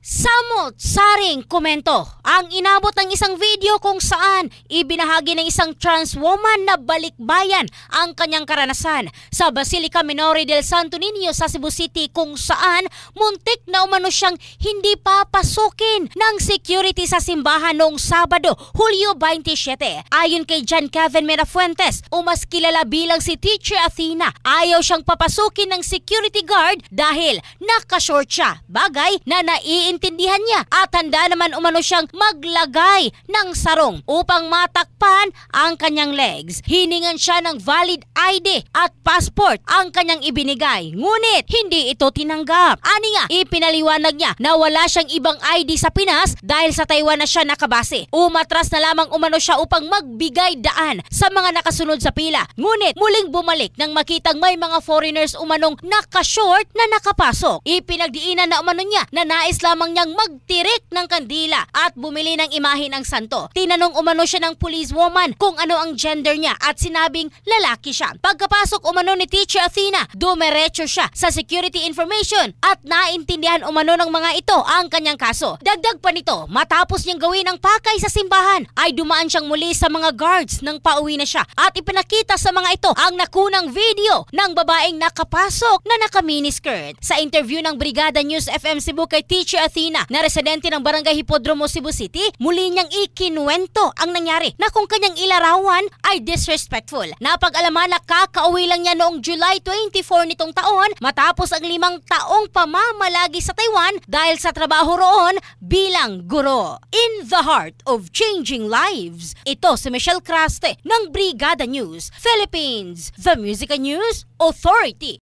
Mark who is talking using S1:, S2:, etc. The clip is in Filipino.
S1: Samot-saring komento ang inabot ng isang video kung saan ibinahagi ng isang trans woman na balikbayan ang kanyang karanasan sa Basilica Minore del Santo Niño sa Cebu City kung saan muntik na umano siyang hindi papasukin ng security sa simbahan noong Sabado, Hulyo 27. Ayon kay John Kevin Merafuentes, o mas kilala bilang si Teacher Athena, ayaw siyang papasukin ng security guard dahil nakashort siya, bagay na naiintindihan niya at handa naman umano siyang maglagay ng sarong upang matakpan ang kanyang legs. Hiningan siya ng valid ID at passport ang kanyang ibinigay, ngunit hindi ito tinanggap. Ani nga, ipinaliwanag niya na wala siyang ibang ID sa Pinas dahil sa Taiwan na siya nakabase. Umatras na lamang umano siya upang magbigay daan sa mga nakasunod sa pila, ngunit muling bumalik nang makitang may mga foreigners umanong nakashort na nakapasok. Ipinagdiinan na umano niya na nais lamang niyang magtirik ng kandila at bumili ng imahe ng santo. Tinanong umano siya ng policewoman kung ano ang gender niya at sinabing lalaki siya. Pagkapasok umano ni Teacher Athena, dumiretso siya sa security information at naintindihan umano ng mga ito ang kanyang kaso. Dagdag pa nito, matapos niyang gawin ang pakay sa simbahan, ay dumaan siyang muli sa mga guards nang pauwi na siya at ipinakita sa mga ito ang nakunang video ng babaeng nakapasok na naka-miniskirt. Sa interview ng Brigada News FM Cebu kay Teacher Athena na residente ng Barangay Hipodromo, Cebu City, muli niyang ikinuwento ang nangyari na kung kanyang ilarawan ay disrespectful. Napag-alaman na kakauwi lang niya noong July 24 nitong taon matapos ang 5 taong pamamalagi sa Taiwan dahil sa trabaho roon bilang guro. In the heart of changing lives, ito si Michelle Craste ng Brigada News Philippines, the Music and News Authority.